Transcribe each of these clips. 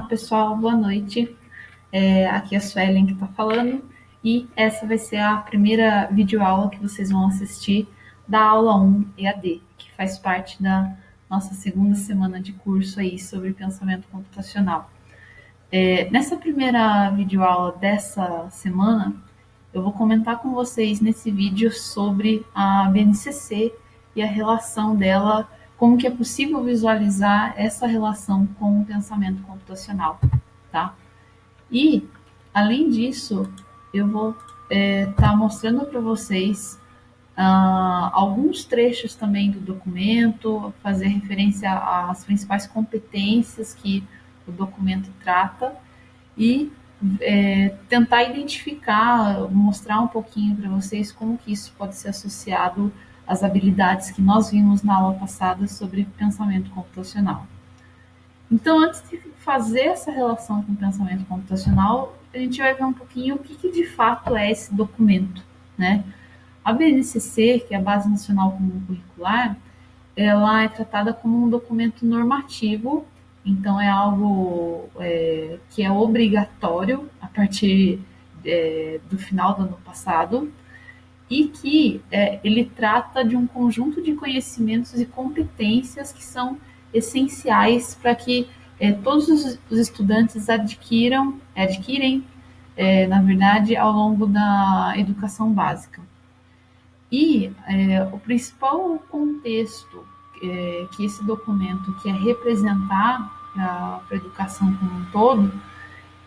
pessoal, boa noite. Aqui é a Suelen que está falando e essa vai ser a primeira videoaula que vocês vão assistir da aula 1 EAD, que faz parte da nossa segunda semana de curso aí sobre pensamento computacional. Nessa primeira videoaula dessa semana, eu vou comentar com vocês nesse vídeo sobre a BNCC e a relação dela, como que é possível visualizar essa relação com o pensamento computacional, tá? E, além disso, eu vou estar mostrando para vocês alguns trechos também do documento, fazer referência às principais competências que o documento trata e tentar identificar, mostrar um pouquinho para vocês como que isso pode ser associado às habilidades que nós vimos na aula passada sobre pensamento computacional. Então, antes de fazer essa relação com o pensamento computacional, a gente vai ver um pouquinho o que de fato é esse documento, né? A BNCC, que é a Base Nacional Comum Curricular, ela é tratada como um documento normativo, então é algo que é obrigatório a partir do final do ano passado, e que ele trata de um conjunto de conhecimentos e competências que são essenciais para que todos os estudantes adquirem, na verdade, ao longo da educação básica. E o principal contexto que esse documento quer representar para a educação como um todo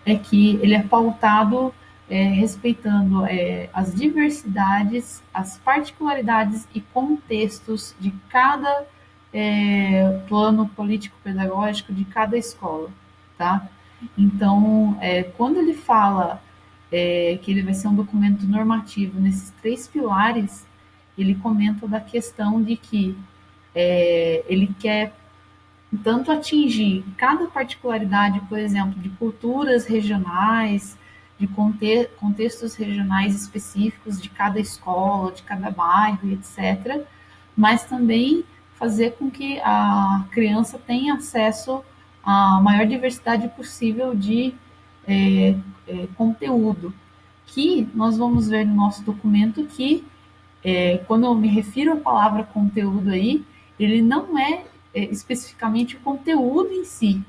é que ele é pautado respeitando as diversidades, as particularidades e contextos de cada plano político-pedagógico de cada escola, tá? Então, quando ele fala que ele vai ser um documento normativo nesses 3 pilares, ele comenta da questão de que ele quer tanto atingir cada particularidade, por exemplo, de culturas regionais, de contextos regionais específicos de cada escola, de cada bairro, etc., mas também fazer com que a criança tenha acesso à maior diversidade possível de conteúdo, que nós vamos ver no nosso documento que, quando eu me refiro à palavra conteúdo aí, ele não é especificamente o conteúdo em si,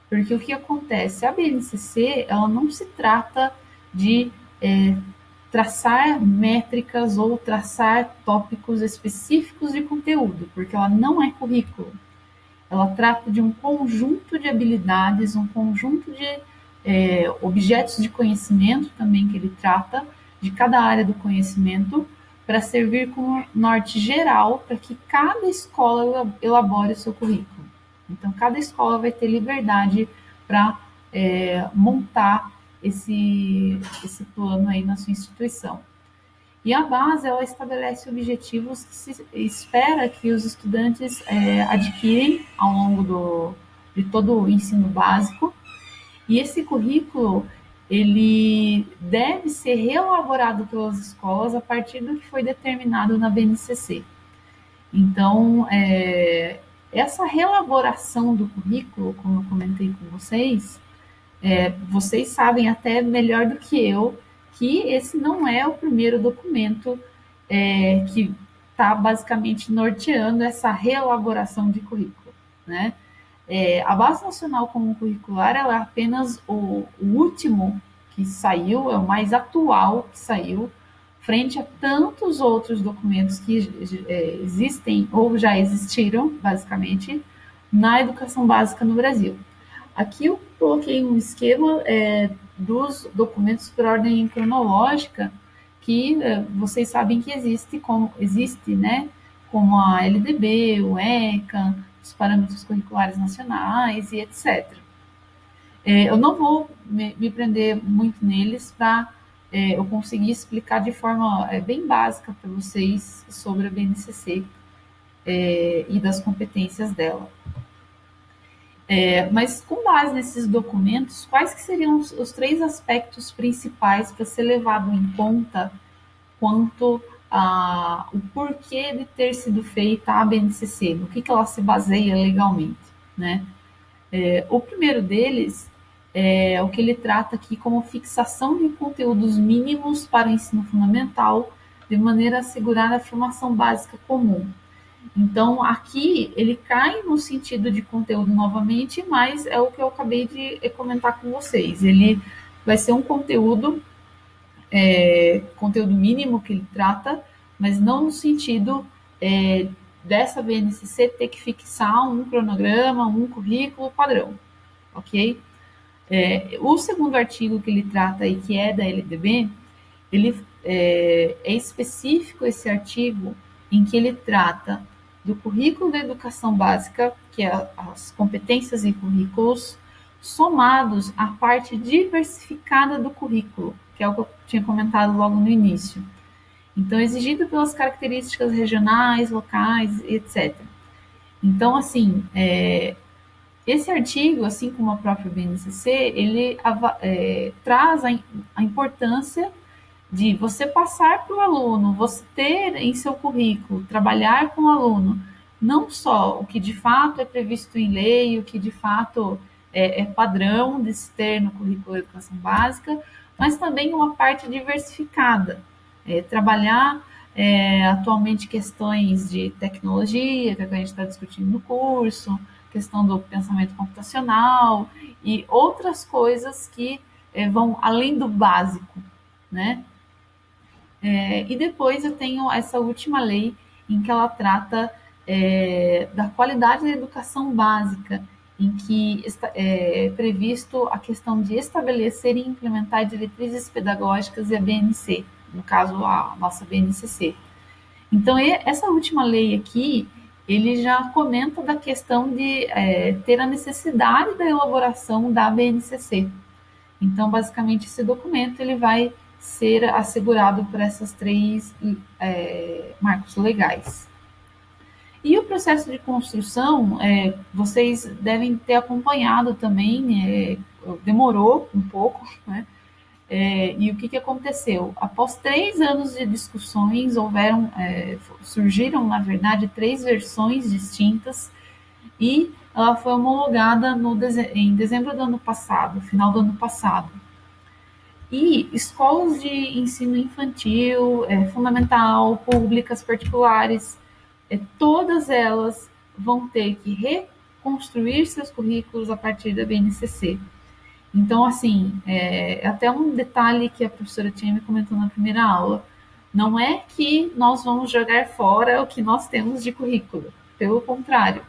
porque o que acontece? A BNCC, ela não se trata de traçar métricas ou traçar tópicos específicos de conteúdo, porque ela não é currículo. Ela trata de um conjunto de habilidades, um conjunto de objetos de conhecimento também que ele trata, de cada área do conhecimento, para servir como norte geral para que cada escola elabore o seu currículo. Então, cada escola vai ter liberdade para montar esse plano aí na sua instituição. E a base, ela estabelece objetivos que se espera que os estudantes adquirem ao longo de todo o ensino básico. E esse currículo, ele deve ser reelaborado pelas escolas a partir do que foi determinado na BNCC. Então, essa reelaboração do currículo, como eu comentei com vocês, vocês sabem até melhor do que eu que esse não é o primeiro documento que está basicamente norteando essa reelaboração de currículo, né? A Base Nacional Comum Curricular ela é apenas o último que saiu, é o mais atual que saiu, frente a tantos outros documentos que existem ou já existiram, basicamente, na educação básica no Brasil. Aqui eu coloquei um esquema dos documentos por ordem cronológica, que vocês sabem que existe, né, como a LDB, o ECA, os parâmetros curriculares nacionais e etc. Eu não vou me prender muito neles para eu conseguir explicar de forma bem básica para vocês sobre a BNCC e das competências dela. Mas com base nesses documentos, quais que seriam os 3 aspectos principais para ser levado em conta quanto o porquê de ter sido feita a BNCC, no que ela se baseia legalmente, né? O primeiro deles o que ele trata aqui como fixação de conteúdos mínimos para o ensino fundamental, de maneira a assegurar a formação básica comum. Então, aqui ele cai no sentido de conteúdo novamente, mas é o que eu acabei de comentar com vocês. Ele vai ser um conteúdo mínimo que ele trata, mas não no sentido dessa BNCC ter que fixar um cronograma, um currículo padrão, ok? O segundo artigo que ele trata aí, que é da LDB, ele é específico esse artigo em que ele trata do currículo da educação básica, que é as competências e currículos, somados à parte diversificada do currículo, que é o que eu tinha comentado logo no início. Então, exigido pelas características regionais, locais, etc. Então, assim, esse artigo, assim como a própria BNCC, ele traz a importância de você passar para o aluno, você ter em seu currículo, trabalhar com o aluno, não só o que de fato é previsto em lei, o que de fato é padrão de se ter no currículo de educação básica, mas também uma parte diversificada. Trabalhar atualmente questões de tecnologia, que a gente está discutindo no curso, questão do pensamento computacional e outras coisas que vão além do básico, né? E depois eu tenho essa última lei em que ela trata da qualidade da educação básica, em que é previsto a questão de estabelecer e implementar diretrizes pedagógicas e a BNC, no caso a nossa BNCC. Então, essa última lei aqui, ele já comenta da questão de ter a necessidade da elaboração da BNCC. Então, basicamente, esse documento ele vai ser assegurado por essas três marcos legais. E o processo de construção, vocês devem ter acompanhado também, demorou um pouco, né? E o que aconteceu? Após 3 anos de discussões, surgiram, na verdade, 3 versões distintas e ela foi homologada em dezembro do ano passado, final do ano passado. E escolas de ensino infantil, fundamental, públicas, particulares, todas elas vão ter que reconstruir seus currículos a partir da BNCC. Então, assim, até um detalhe que a professora tinha me comentou na primeira aula, não é que nós vamos jogar fora o que nós temos de currículo, pelo contrário,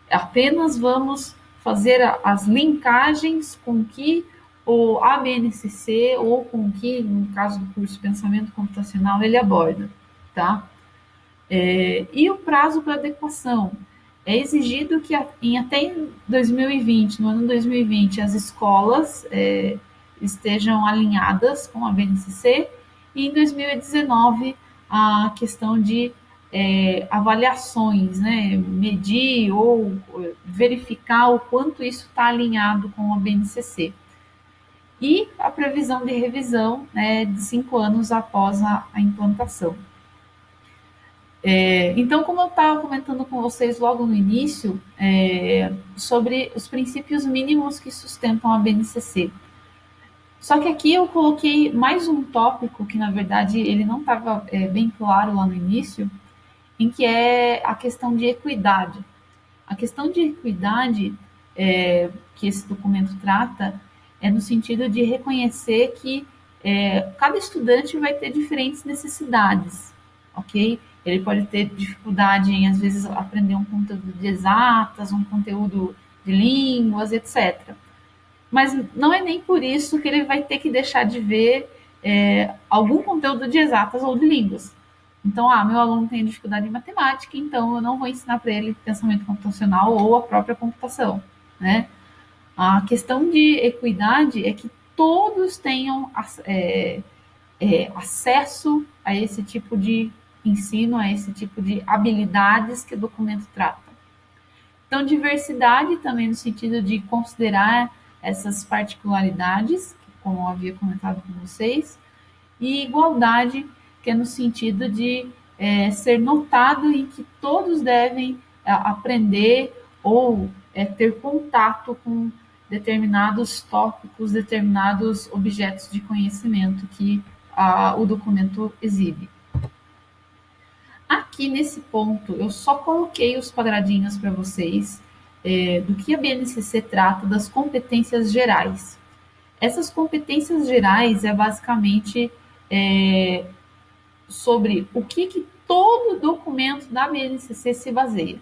apenas vamos fazer as linkagens com que o ABNCC ou com que, no caso do curso de Pensamento Computacional, ele aborda, tá? E o prazo para adequação? É exigido que até 2020, no ano 2020, as escolas estejam alinhadas com a BNCC e em 2019 a questão de avaliações, né, medir ou verificar o quanto isso está alinhado com a BNCC. E a previsão de revisão, né, de 5 anos após a implantação. Então, como eu estava comentando com vocês logo no início, sobre os princípios mínimos que sustentam a BNCC. Só que aqui eu coloquei mais um tópico que, na verdade, ele não estava bem claro lá no início, em que é a questão de equidade. A questão de equidade que esse documento trata é no sentido de reconhecer que cada estudante vai ter diferentes necessidades, ok? Ele pode ter dificuldade em, às vezes, aprender um conteúdo de exatas, um conteúdo de línguas, etc. Mas não é nem por isso que ele vai ter que deixar de ver algum conteúdo de exatas ou de línguas. Então, meu aluno tem dificuldade em matemática, então eu não vou ensinar para ele pensamento computacional ou a própria computação, né? A questão de equidade é que todos tenham acesso a esse tipo de ensino, a esse tipo de habilidades que o documento trata. Então, diversidade também no sentido de considerar essas particularidades, como eu havia comentado com vocês, e igualdade, que é no sentido de ser notado em que todos devem aprender ou ter contato com determinados tópicos, determinados objetos de conhecimento que o documento exibe. Aqui nesse ponto, eu só coloquei os quadradinhos para vocês do que a BNCC trata das competências gerais. Essas competências gerais é basicamente sobre o que todo documento da BNCC se baseia.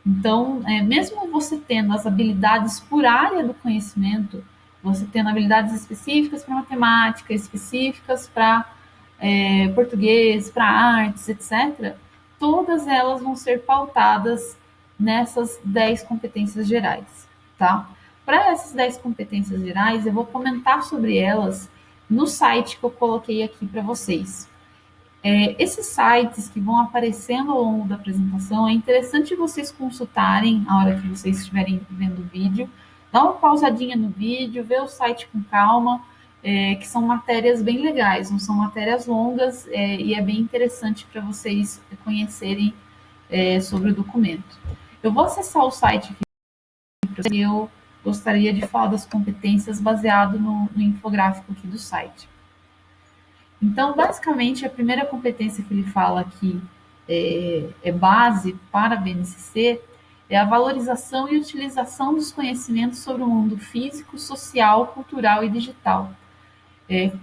Então, mesmo você tendo as habilidades por área do conhecimento, você tendo habilidades específicas para matemática, específicas para português, para artes, etc., todas elas vão ser pautadas nessas 10 competências gerais, tá? Para essas 10 competências gerais, eu vou comentar sobre elas no site que eu coloquei aqui para vocês. Esses sites que vão aparecendo ao longo da apresentação, é interessante vocês consultarem a hora que vocês estiverem vendo o vídeo, dá uma pausadinha no vídeo, vê o site com calma, que são matérias bem legais, não são matérias longas, e é bem interessante para vocês conhecerem sobre o documento. Eu vou acessar o site aqui e eu gostaria de falar das competências baseado no infográfico aqui do site. Então, basicamente, a primeira competência que ele fala que é base para a BNCC é a valorização e utilização dos conhecimentos sobre o mundo físico, social, cultural e digital,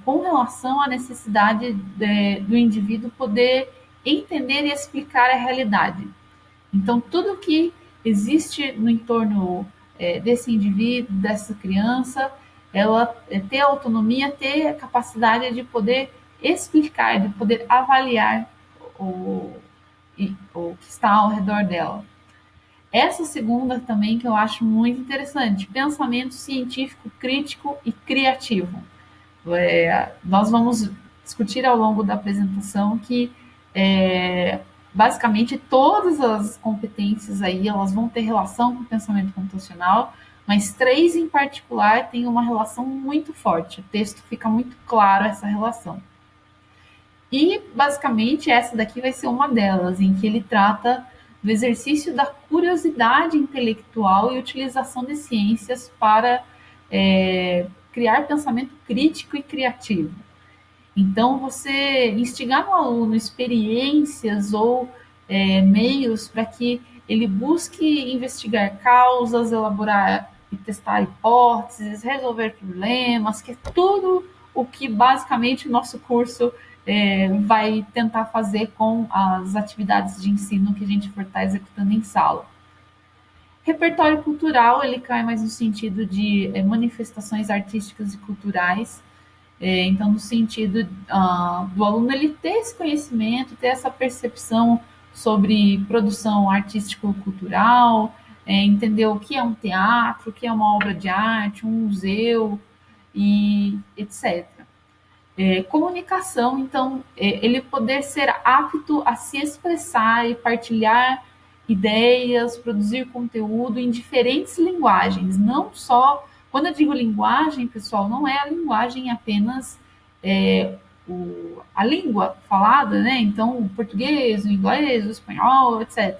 com relação à necessidade do indivíduo poder entender e explicar a realidade. Então, tudo que existe no entorno desse indivíduo, dessa criança, ela ter autonomia, ter a capacidade de poder explicar, de poder avaliar o que está ao redor dela. Essa segunda também que eu acho muito interessante, pensamento científico, crítico e criativo. Nós vamos discutir ao longo da apresentação que basicamente todas as competências aí elas vão ter relação com o pensamento computacional, mas 3 em particular têm uma relação muito forte. O texto fica muito claro essa relação. E, basicamente, essa daqui vai ser uma delas, em que ele trata do exercício da curiosidade intelectual e utilização de ciências para criar pensamento crítico e criativo. Então, você instigar no aluno experiências ou meios para que ele busque investigar causas, elaborar e testar hipóteses, resolver problemas, que é tudo o que basicamente o nosso curso vai tentar fazer com as atividades de ensino que a gente for estar executando em sala. Repertório cultural, ele cai mais no sentido de manifestações artísticas e culturais, então no sentido do aluno ele ter esse conhecimento, ter essa percepção sobre produção artístico-cultural, entender o que é um teatro, o que é uma obra de arte, um museu, e etc. Comunicação, então, ele poder ser apto a se expressar e partilhar ideias, produzir conteúdo em diferentes linguagens, não só, quando eu digo linguagem, pessoal, não é a linguagem apenas a língua falada, né? Então, o português, o inglês, o espanhol, etc.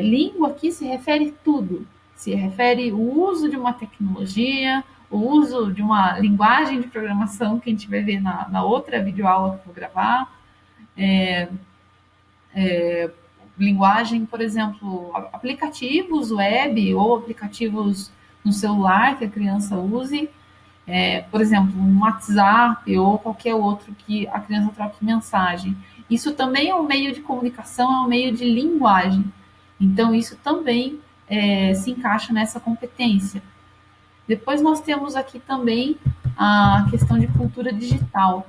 Língua aqui se refere tudo, se refere o uso de uma tecnologia, o uso de uma linguagem de programação que a gente vai ver na outra videoaula que eu vou gravar, linguagem, por exemplo, aplicativos web ou aplicativos no celular que a criança use, por exemplo, um WhatsApp ou qualquer outro que a criança troque mensagem. Isso também é um meio de comunicação, é um meio de linguagem. Então, isso também se encaixa nessa competência. Depois nós temos aqui também a questão de cultura digital.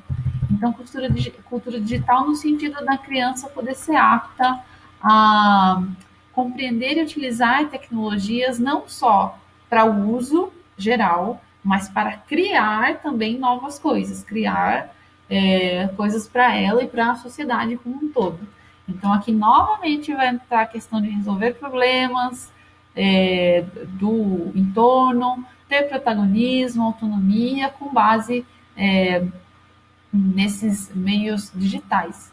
Então, cultura digital no sentido da criança poder ser apta a compreender e utilizar tecnologias não só para o uso geral, mas para criar também novas coisas, criar coisas para ela e para a sociedade como um todo. Então, aqui novamente vai entrar a questão de resolver problemas do entorno, ter protagonismo, autonomia, com base nesses meios digitais.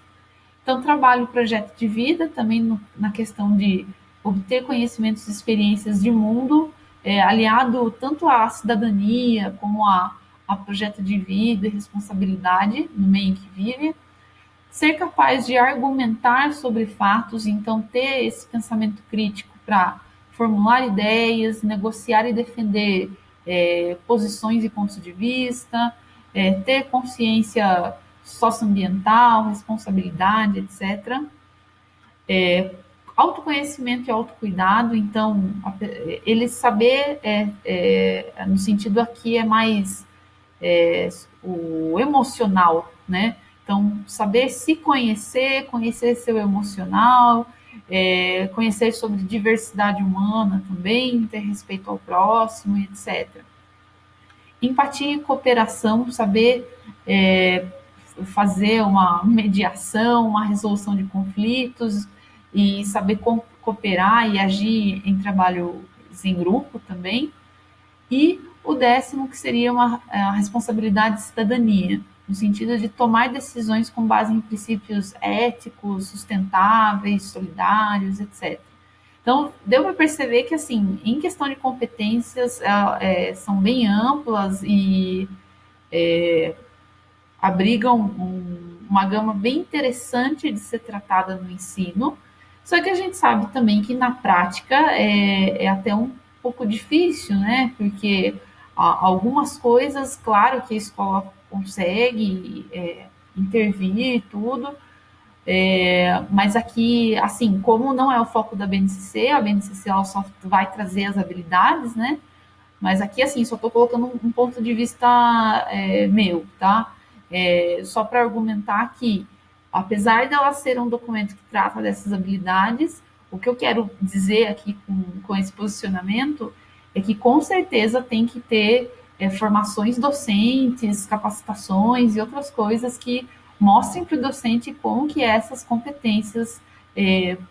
Então, trabalho o projeto de vida também na questão de obter conhecimentos e experiências de mundo aliado tanto à cidadania como a projeto de vida e responsabilidade no meio em que vive, ser capaz de argumentar sobre fatos, então ter esse pensamento crítico para formular ideias, negociar e defender posições e pontos de vista, ter consciência socioambiental, responsabilidade, etc. Autoconhecimento e autocuidado, então ele saber no sentido aqui é mais o emocional, né? Então, saber se conhecer, conhecer seu emocional, conhecer sobre diversidade humana também, ter respeito ao próximo, etc. Empatia e cooperação, saber fazer uma mediação, uma resolução de conflitos e saber cooperar e agir em trabalhos em grupo também. E o 10º, que seria a responsabilidade de cidadania, no sentido de tomar decisões com base em princípios éticos, sustentáveis, solidários, etc. Então, deu para perceber que, assim, em questão de competências, são bem amplas e abrigam uma gama bem interessante de ser tratada no ensino, só que a gente sabe também que na prática é até um pouco difícil, né? Porque algumas coisas, claro que a escola consegue intervir e tudo, mas aqui, assim, como não é o foco da BNCC, a BNCC ela só vai trazer as habilidades, né? Mas aqui, assim, só estou colocando um ponto de vista meu, tá? Só para argumentar que, apesar dela ser um documento que trata dessas habilidades, o que eu quero dizer aqui com esse posicionamento é que, com certeza, tem que ter formações docentes, capacitações e outras coisas que mostrem para o docente como que essas competências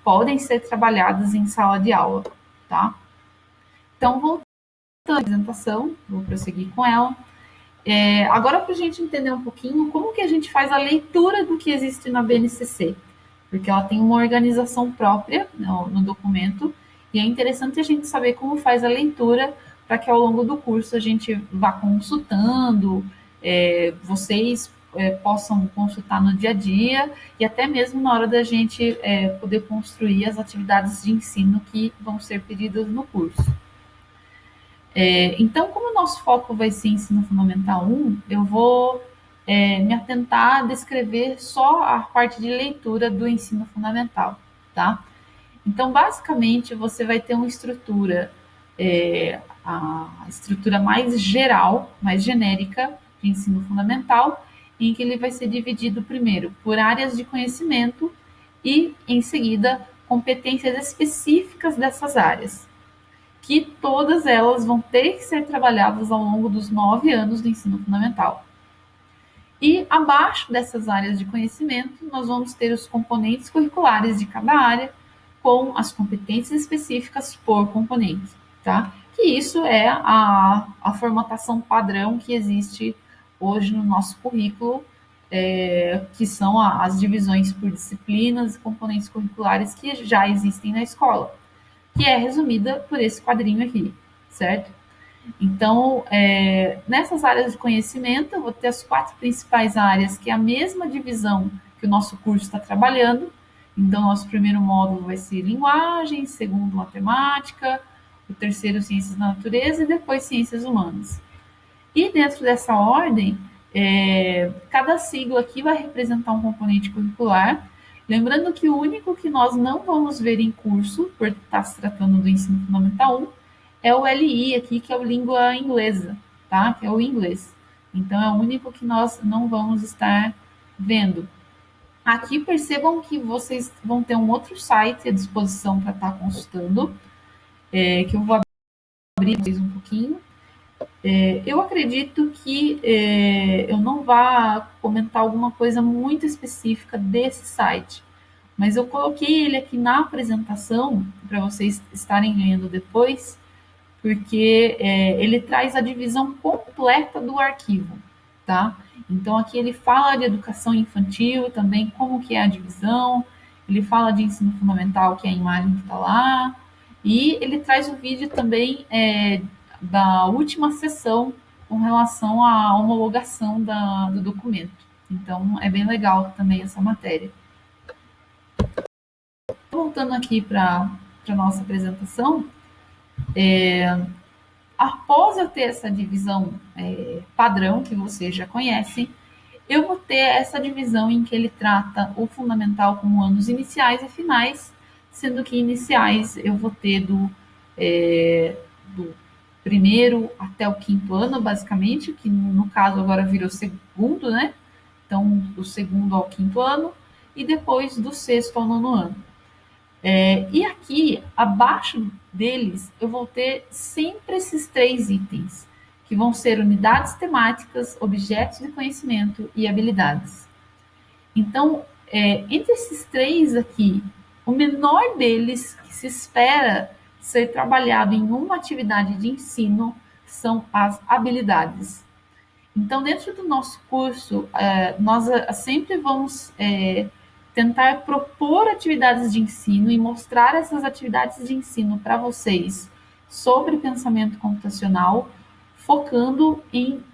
podem ser trabalhadas em sala de aula, tá? Então, voltando à apresentação, vou prosseguir com ela. Agora, para a gente entender um pouquinho como que a gente faz a leitura do que existe na BNCC, porque ela tem uma organização própria no documento, e é interessante a gente saber como faz a leitura para que ao longo do curso a gente vá consultando, vocês possam consultar no dia a dia, e até mesmo na hora da gente poder construir as atividades de ensino que vão ser pedidas no curso. Então, como o nosso foco vai ser ensino fundamental 1, eu vou me atentar a descrever só a parte de leitura do ensino fundamental, tá? Então, basicamente, você vai ter uma estrutura, a estrutura mais geral, mais genérica de ensino fundamental, em que ele vai ser dividido primeiro por áreas de conhecimento e, em seguida, competências específicas dessas áreas, que todas elas vão ter que ser trabalhadas ao longo dos 9 anos do ensino fundamental. E abaixo dessas áreas de conhecimento, nós vamos ter os componentes curriculares de cada área, com as competências específicas por componente, tá? Que isso é a formatação padrão que existe hoje no nosso currículo, que são as divisões por disciplinas e componentes curriculares que já existem na escola, que é resumida por esse quadrinho aqui, certo? Então, nessas áreas de conhecimento, eu vou ter as 4 principais áreas, que é a mesma divisão que o nosso curso está trabalhando. Então, nosso primeiro módulo vai ser linguagem, segundo matemática, o terceiro ciências da natureza e depois ciências humanas. E dentro dessa ordem, cada sigla aqui vai representar um componente curricular. Lembrando que o único que nós não vamos ver em curso, por estar se tratando do ensino fundamental 1, é o LI aqui, que é o língua inglesa, tá? Que é o inglês. Então, é o único que nós não vamos estar vendo. Aqui, percebam que vocês vão ter um outro site à disposição para estar consultando, que eu vou abrir vocês um pouquinho. Eu acredito que eu não vá comentar alguma coisa muito específica desse site, mas eu coloquei ele aqui na apresentação para vocês estarem lendo depois, porque ele traz a divisão completa do arquivo, tá? Então aqui ele fala de educação infantil, também como que é a divisão, ele fala de ensino fundamental, que é a imagem que está lá, E ele traz o vídeo também da última sessão com relação à homologação do documento. Então, é bem legal também essa matéria. Voltando aqui para a nossa apresentação, após eu ter essa divisão padrão que vocês já conhecem, eu vou ter essa divisão em que ele trata o fundamental como anos iniciais e finais, sendo que iniciais eu vou ter do primeiro até o quinto ano, basicamente, que no caso agora virou segundo, né? Então, do segundo ao quinto ano, e depois do sexto ao nono ano. E aqui, abaixo deles, eu vou ter sempre esses 3 itens, que vão ser unidades temáticas, objetos de conhecimento e habilidades. Então, entre esses 3 aqui, o menor deles que se espera ser trabalhado em uma atividade de ensino são as habilidades. Então, dentro do nosso curso, nós sempre vamos tentar propor atividades de ensino e mostrar essas atividades de ensino para vocês sobre pensamento computacional, focando em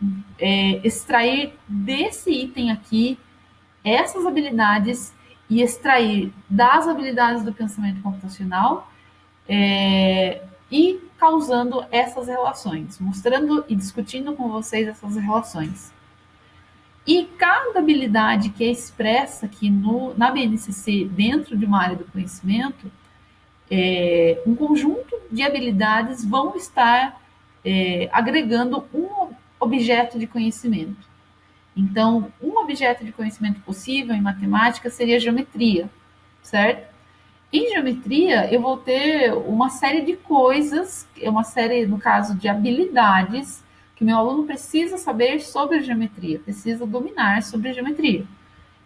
extrair desse item aqui essas habilidades e extrair das habilidades do pensamento computacional e causando essas relações, mostrando e discutindo com vocês essas relações. E cada habilidade que é expressa aqui na BNCC, dentro de uma área do conhecimento, um conjunto de habilidades vão estar agregando um objeto de conhecimento. Então, um objeto de conhecimento possível em matemática seria a geometria, certo? Em geometria, eu vou ter uma série de coisas, uma série, no caso, de habilidades que meu aluno precisa saber sobre a geometria, precisa dominar sobre a geometria.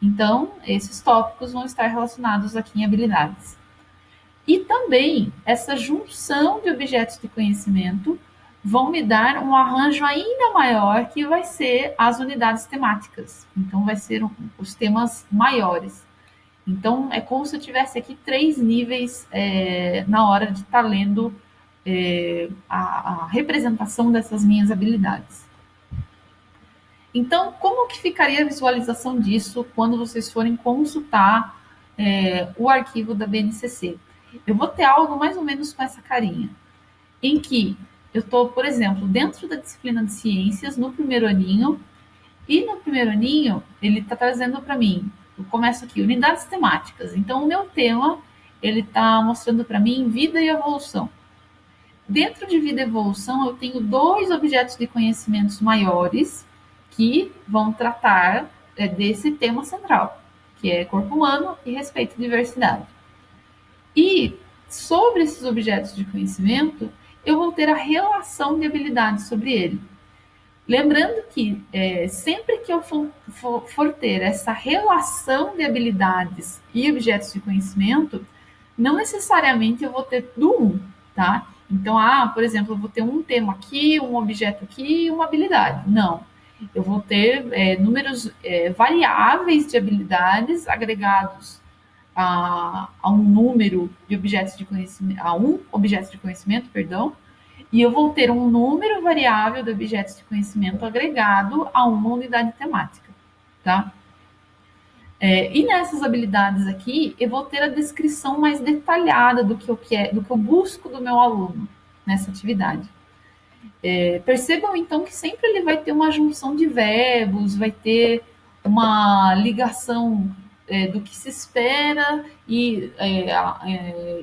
Então, esses tópicos vão estar relacionados aqui em habilidades. E também, essa junção de objetos de conhecimento vão me dar um arranjo ainda maior, que vai ser as unidades temáticas. Então, vai ser os temas maiores. Então, é como se eu tivesse aqui 3 níveis na hora de estar lendo a representação dessas minhas habilidades. Então, como que ficaria a visualização disso quando vocês forem consultar o arquivo da BNCC? Eu vou ter algo mais ou menos com essa carinha, em que eu estou, por exemplo, dentro da disciplina de ciências, no primeiro aninho, e no primeiro aninho ele está trazendo para mim, eu começo aqui, unidades temáticas. Então, o meu tema, ele está mostrando para mim vida e evolução. Dentro de vida e evolução, eu tenho 2 objetos de conhecimentos maiores que vão tratar desse tema central, que é corpo humano e respeito à diversidade. E sobre esses objetos de conhecimento, eu vou ter a relação de habilidades sobre ele. Lembrando que sempre que eu for ter essa relação de habilidades e objetos de conhecimento, não necessariamente eu vou ter do 1, tá? Então, por exemplo, eu vou ter um tema aqui, um objeto aqui e uma habilidade. Não. Eu vou ter números variáveis de habilidades agregados a um número de objetos de conhecimento, a um objeto de conhecimento, perdão, e eu vou ter um número variável de objetos de conhecimento agregado a uma unidade temática, tá? E nessas habilidades aqui, eu vou ter a descrição mais detalhada do que eu busco do meu aluno nessa atividade. Percebam, então, que sempre ele vai ter uma junção de verbos, vai ter uma ligação do que se espera e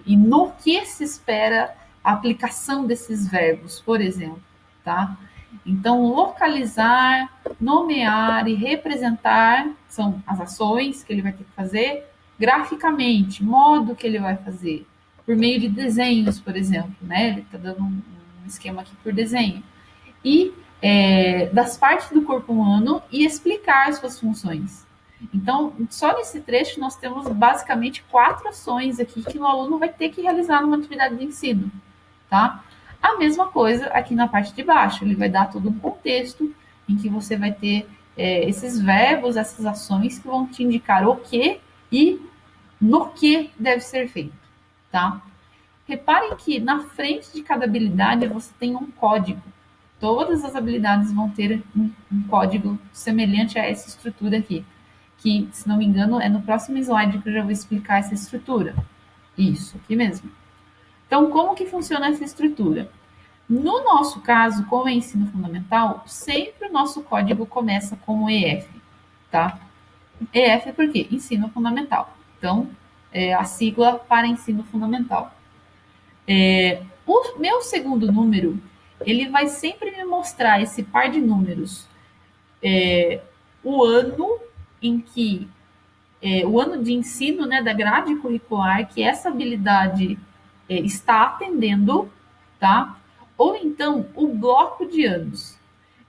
no que se espera a aplicação desses verbos, por exemplo, tá? Então, localizar, nomear e representar são as ações que ele vai ter que fazer graficamente, modo que ele vai fazer, por meio de desenhos, por exemplo, né? Ele está dando um esquema aqui por desenho. E das partes do corpo humano e explicar suas funções. Então, só nesse trecho nós temos basicamente 4 ações aqui que o aluno vai ter que realizar numa atividade de ensino, tá? A mesma coisa aqui na parte de baixo, ele vai dar todo um contexto em que você vai ter esses verbos, essas ações que vão te indicar o que e no que deve ser feito, tá? Reparem que na frente de cada habilidade você tem um código. Todas as habilidades vão ter um código semelhante a essa estrutura aqui, que, se não me engano, é no próximo slide que eu já vou explicar essa estrutura. Isso, aqui mesmo. Então, como que funciona essa estrutura? No nosso caso, como é ensino fundamental, sempre o nosso código começa com EF, tá? EF por quê? Ensino fundamental. Então, é a sigla para ensino fundamental. O meu segundo número, ele vai sempre me mostrar esse par de números. O ano em que, o ano de ensino, né, da grade curricular, que essa habilidade está atendendo, tá? Ou então, o bloco de anos.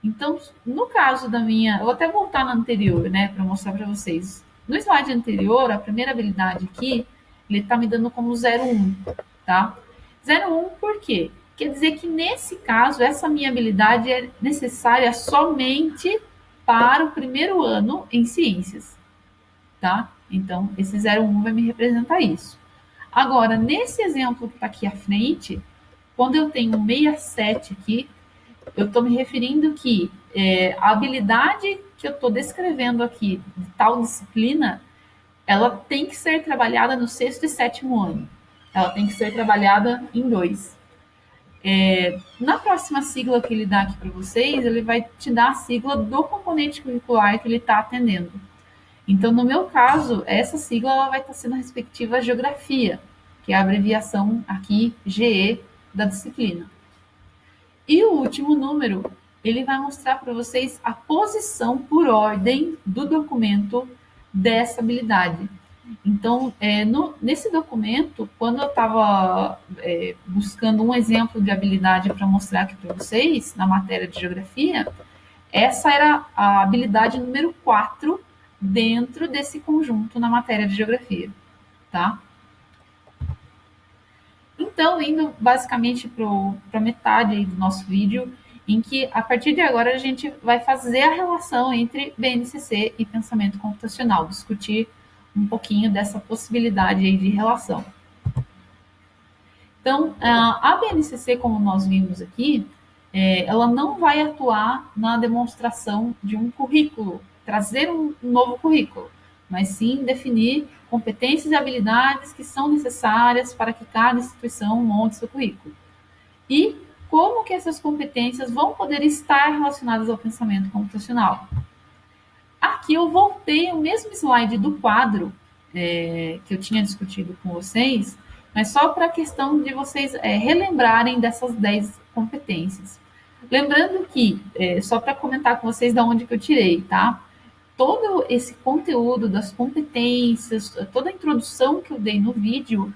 Então, no caso da minha, eu vou até voltar no anterior, né, para mostrar para vocês. No slide anterior, a primeira habilidade aqui, ele está me dando como 01, tá? 01 por quê? Quer dizer que nesse caso, essa minha habilidade é necessária somente para o primeiro ano em ciências, tá? Então, esse 01 vai me representar isso. Agora, nesse exemplo que está aqui à frente, quando eu tenho 67 aqui, eu estou me referindo que a habilidade que eu estou descrevendo aqui, de tal disciplina, ela tem que ser trabalhada no sexto e sétimo ano. Ela tem que ser trabalhada em dois. Na próxima sigla que ele dá aqui para vocês, ele vai te dar a sigla do componente curricular que ele está atendendo. Então, no meu caso, essa sigla ela vai estar sendo a respectiva geografia, que é a abreviação aqui GE da disciplina. E o último número, ele vai mostrar para vocês a posição por ordem do documento dessa habilidade. Então, nesse documento, quando eu estava buscando um exemplo de habilidade para mostrar aqui para vocês, na matéria de geografia, essa era a habilidade número 4 dentro desse conjunto na matéria de geografia, tá? Então, indo basicamente para metade aí do nosso vídeo, em que a partir de agora a gente vai fazer a relação entre BNCC e pensamento computacional, discutir um pouquinho dessa possibilidade aí de relação. Então, a BNCC, como nós vimos aqui, ela não vai atuar na demonstração de um currículo, trazer um novo currículo, mas sim definir competências e habilidades que são necessárias para que cada instituição monte seu currículo. E como que essas competências vão poder estar relacionadas ao pensamento computacional. Aqui eu voltei ao mesmo slide do quadro que eu tinha discutido com vocês, mas só para a questão de vocês relembrarem dessas 10 competências. Lembrando que, só para comentar com vocês de onde que eu tirei, tá? Todo esse conteúdo das competências, toda a introdução que eu dei no vídeo,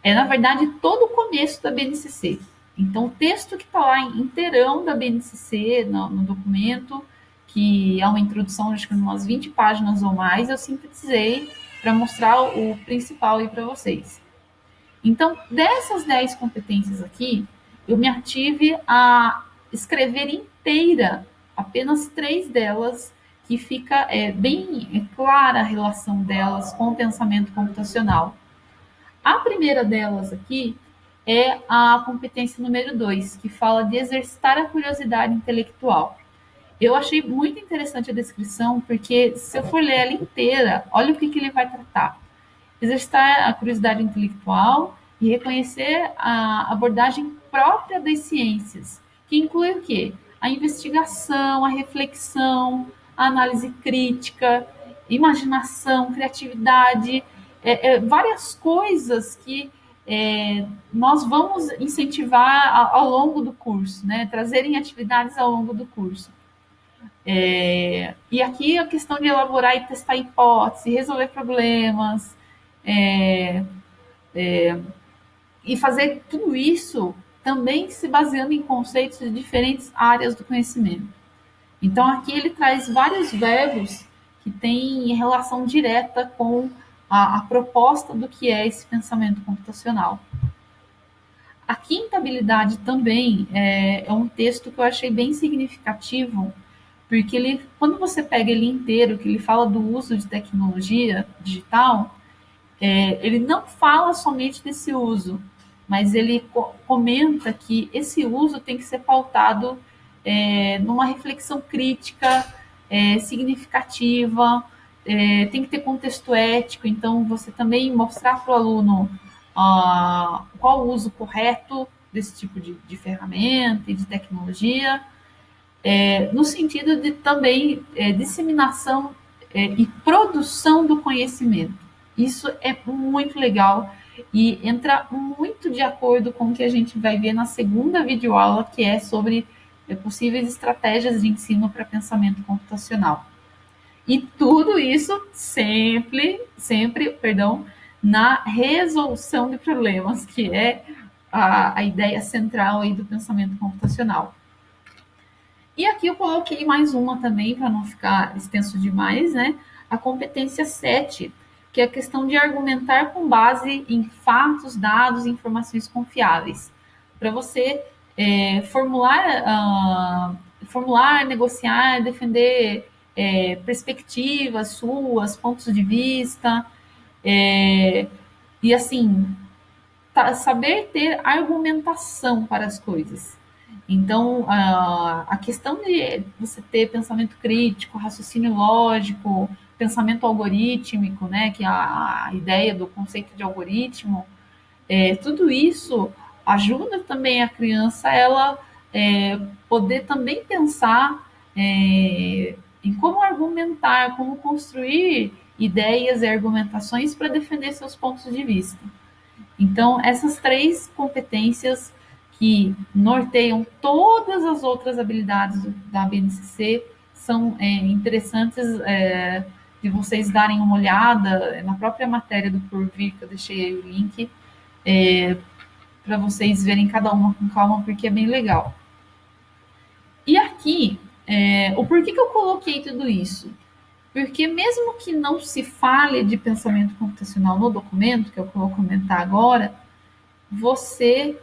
na verdade, todo o começo da BNCC. Então, o texto que está lá inteirão da BNCC, no documento, que é uma introdução, acho que umas 20 páginas ou mais, eu sintetizei para mostrar o principal aí para vocês. Então, dessas 10 competências aqui, eu me ative a escrever inteira apenas 3 delas, que fica bem clara a relação delas com o pensamento computacional. A primeira delas aqui é a competência número 2, que fala de exercitar a curiosidade intelectual. Eu achei muito interessante a descrição, porque se eu for ler ela inteira, olha o que ele vai tratar. Exercitar a curiosidade intelectual e reconhecer a abordagem própria das ciências, que inclui o quê? A investigação, a reflexão, a análise crítica, imaginação, criatividade, várias coisas que nós vamos incentivar ao longo do curso, né? Trazerem atividades ao longo do curso. E aqui a questão de elaborar e testar hipóteses, resolver problemas, e fazer tudo isso também se baseando em conceitos de diferentes áreas do conhecimento. Então, aqui ele traz vários verbos que têm relação direta com a proposta do que é esse pensamento computacional. A quinta habilidade também é um texto que eu achei bem significativo, porque ele, quando você pega ele inteiro, que ele fala do uso de tecnologia digital, ele não fala somente desse uso, mas ele comenta que esse uso tem que ser pautado numa reflexão crítica, significativa, tem que ter contexto ético, então você também mostrar para o aluno qual o uso correto desse tipo de ferramenta e de tecnologia, no sentido de também disseminação e produção do conhecimento. Isso é muito legal e entra muito de acordo com o que a gente vai ver na segunda videoaula, que é sobre possíveis estratégias de ensino para pensamento computacional. E tudo isso sempre, na resolução de problemas, que é a ideia central aí do pensamento computacional. E aqui eu coloquei mais uma também, para não ficar extenso demais, né? A competência 7, que é a questão de argumentar com base em fatos, dados e informações confiáveis. Para você formular, negociar, defender perspectivas suas, pontos de vista, e assim, saber ter argumentação para as coisas. Então, a questão de você ter pensamento crítico, raciocínio lógico, pensamento algorítmico, né, que é a ideia do conceito de algoritmo, tudo isso ajuda também a criança ela poder também pensar em como argumentar, como construir ideias e argumentações para defender seus pontos de vista. Então, essas 3 competências que norteiam todas as outras habilidades da BNCC são interessantes de vocês darem uma olhada na própria matéria do Porvir, que eu deixei aí o link, para vocês verem cada uma com calma, porque é bem legal. E aqui, o porquê que eu coloquei tudo isso? Porque mesmo que não se fale de pensamento computacional no documento, que é o que eu vou comentar agora, você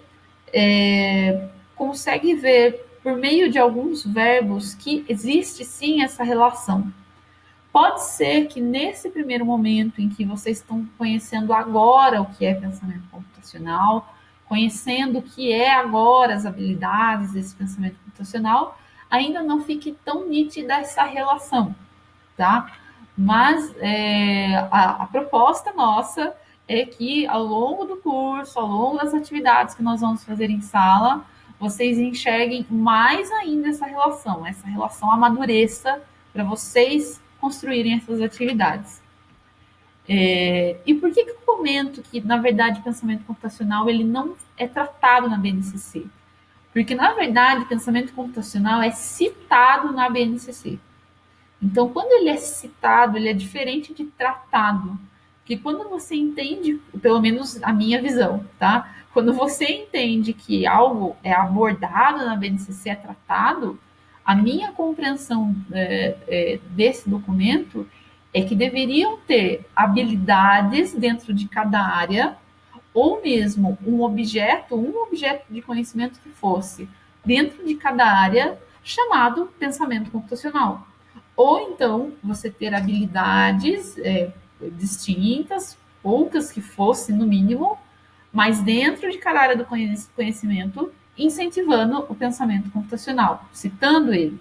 consegue ver, por meio de alguns verbos, que existe sim essa relação. Pode ser que nesse primeiro momento em que vocês estão conhecendo agora o que é pensamento computacional, conhecendo o que é agora as habilidades desse pensamento computacional, ainda não fique tão nítida essa relação, tá? Mas a proposta nossa é que ao longo do curso, ao longo das atividades que nós vamos fazer em sala, vocês enxerguem mais ainda essa relação amadureça para vocês construírem essas atividades. E por que eu comento que, na verdade, o pensamento computacional ele não é tratado na BNCC? Porque, na verdade, o pensamento computacional é citado na BNCC. Então, quando ele é citado, ele é diferente de tratado. Porque quando você entende, pelo menos a minha visão, tá? Quando você entende que algo é abordado na BNCC, é tratado, a minha compreensão desse documento é que deveriam ter habilidades dentro de cada área, ou mesmo um objeto de conhecimento que fosse dentro de cada área, chamado pensamento computacional. Ou então você ter habilidades distintas, poucas que fossem no mínimo, mas dentro de cada área do conhecimento, incentivando o pensamento computacional, citando ele,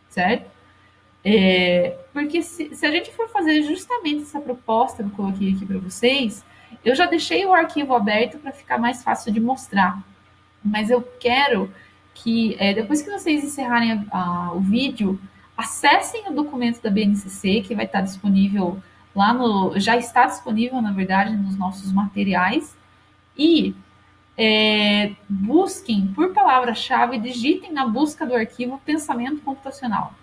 certo? Porque se a gente for fazer justamente essa proposta que eu coloquei aqui para vocês, eu já deixei o arquivo aberto para ficar mais fácil de mostrar, mas eu quero que depois que vocês encerrarem o vídeo, acessem o documento da BNCC, que vai estar disponível lá já está disponível, na verdade, nos nossos materiais, e busquem por palavra-chave, digitem na busca do arquivo pensamento computacional.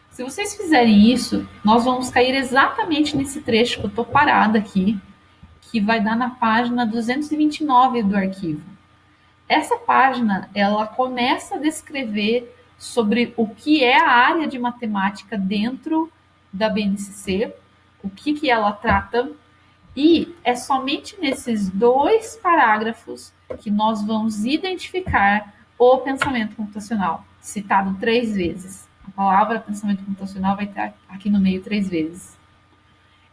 Se vocês fizerem isso, nós vamos cair exatamente nesse trecho que eu estou parada aqui, que vai dar na página 229 do arquivo. Essa página, ela começa a descrever sobre o que é a área de matemática dentro da BNCC, o que ela trata, e é somente nesses 2 parágrafos que nós vamos identificar o pensamento computacional, citado 3 vezes. A palavra pensamento computacional vai estar aqui no meio 3 vezes.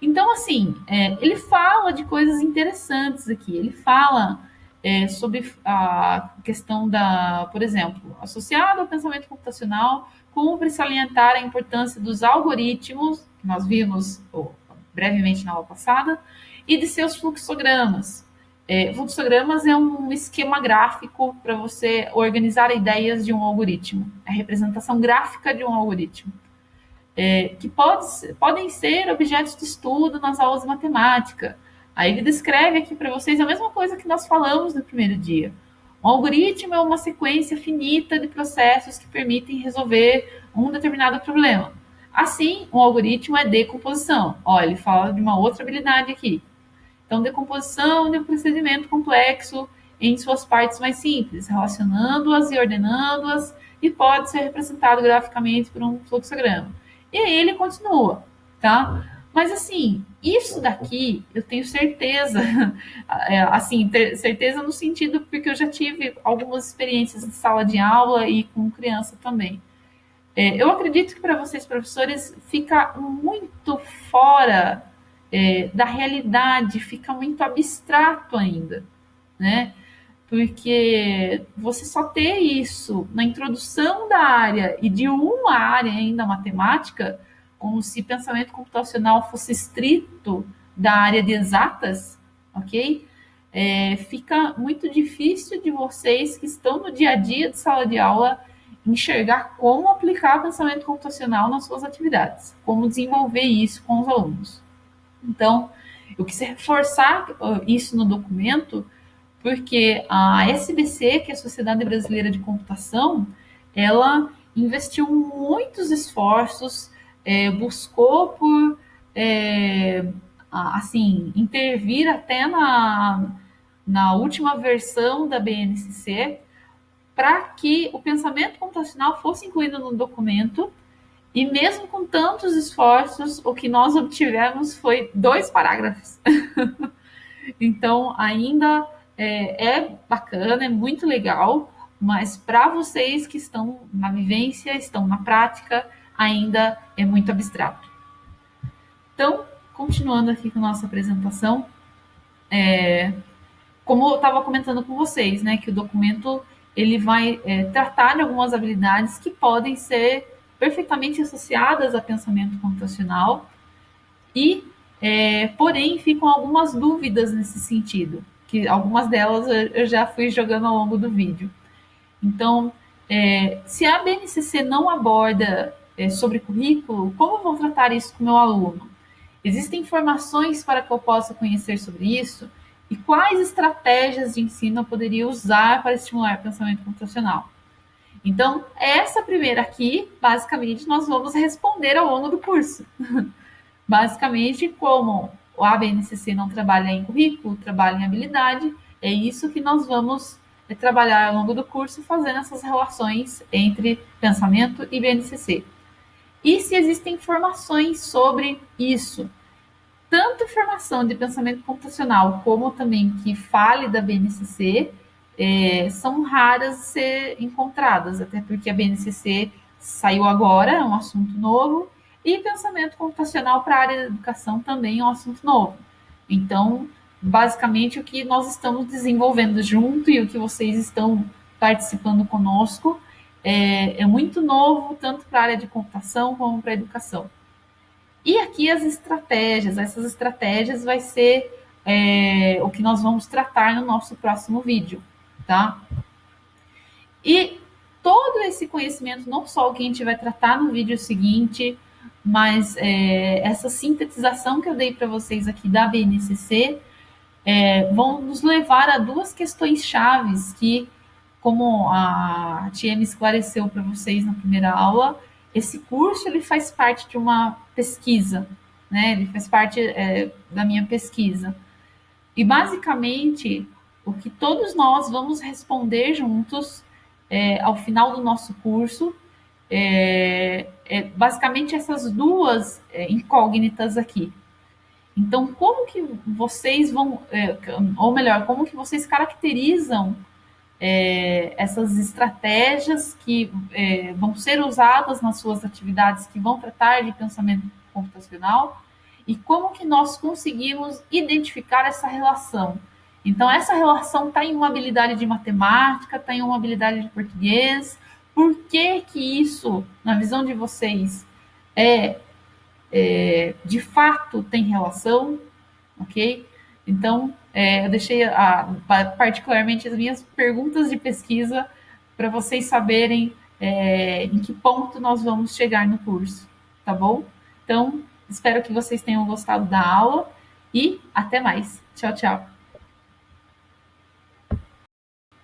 Então, assim, ele fala de coisas interessantes aqui. Ele fala sobre a questão da, por exemplo, associado ao pensamento computacional, cumpre salientar a importância dos algoritmos, que nós vimos brevemente na aula passada, e de seus fluxogramas. Fluxogramas é um esquema gráfico para você organizar ideias de um algoritmo, a representação gráfica de um algoritmo, que podem ser objetos de estudo nas aulas de matemática. Aí ele descreve aqui para vocês a mesma coisa que nós falamos no primeiro dia. Um algoritmo é uma sequência finita de processos que permitem resolver um determinado problema. Assim, um algoritmo é decomposição. Olha, ele fala de uma outra habilidade aqui. Então, decomposição de um procedimento complexo em suas partes mais simples, relacionando-as e ordenando-as, e pode ser representado graficamente por um fluxograma. E aí ele continua, tá? Mas assim, isso daqui eu tenho certeza, certeza no sentido porque eu já tive algumas experiências de sala de aula e com criança também. Eu acredito que para vocês, professores, fica muito fora da realidade, fica muito abstrato ainda, né? Porque você só ter isso na introdução da área e de uma área ainda matemática, como se pensamento computacional fosse estrito da área de exatas, ok? Fica muito difícil de vocês que estão no dia a dia de sala de aula enxergar como aplicar pensamento computacional nas suas atividades, como desenvolver isso com os alunos. Então, eu quis reforçar isso no documento, porque a SBC, que é a Sociedade Brasileira de Computação, ela investiu muitos esforços, buscou por intervir até na última versão da BNCC para que o pensamento computacional fosse incluído no documento. E mesmo com tantos esforços, o que nós obtivemos foi 2 parágrafos. Então, ainda é bacana, é muito legal, mas para vocês que estão na vivência, estão na prática, ainda é muito abstrato. Então, continuando aqui com a nossa apresentação, como eu estava comentando com vocês, né, que o documento ele vai tratar de algumas habilidades que podem ser perfeitamente associadas a pensamento computacional e, porém, ficam algumas dúvidas nesse sentido, que algumas delas eu já fui jogando ao longo do vídeo. Então, se a BNCC não aborda sobre currículo, como eu vou tratar isso com o meu aluno? Existem informações para que eu possa conhecer sobre isso? E quais estratégias de ensino eu poderia usar para estimular o pensamento computacional? Então, essa primeira aqui, basicamente, nós vamos responder ao longo do curso. Basicamente, como o ABNCC não trabalha em currículo, trabalha em habilidade, é isso que nós vamos trabalhar ao longo do curso, fazendo essas relações entre pensamento e BNCC. E se existem informações sobre isso, tanto informação de pensamento computacional como também que fale da BNCC, são raras de ser encontradas, até porque a BNCC saiu agora, é um assunto novo, e pensamento computacional para a área da educação também é um assunto novo. Então, basicamente, o que nós estamos desenvolvendo junto e o que vocês estão participando conosco é muito novo, tanto para a área de computação como para a educação. E aqui as estratégias, essas estratégias vai ser o que nós vamos tratar no nosso próximo vídeo, tá? E todo esse conhecimento, não só o que a gente vai tratar no vídeo seguinte, mas essa sintetização que eu dei para vocês aqui da BNCC, vão nos levar a 2 questões chaves que, como a Tia me esclareceu para vocês na primeira aula, esse curso ele faz parte de uma pesquisa, né? Ele faz parte da minha pesquisa. E, basicamente, o que todos nós vamos responder juntos ao final do nosso curso basicamente essas 2 incógnitas aqui. Então, como que vocês vão, ou melhor, como que vocês caracterizam essas estratégias que vão ser usadas nas suas atividades que vão tratar de pensamento computacional e como que nós conseguimos identificar essa relação Então, essa relação está em uma habilidade de matemática, está em uma habilidade de português. Por que que isso, na visão de vocês, é, de fato tem relação, ok? Então, eu deixei particularmente as minhas perguntas de pesquisa para vocês saberem em que ponto nós vamos chegar no curso, tá bom? Então, espero que vocês tenham gostado da aula e até mais. Tchau, tchau.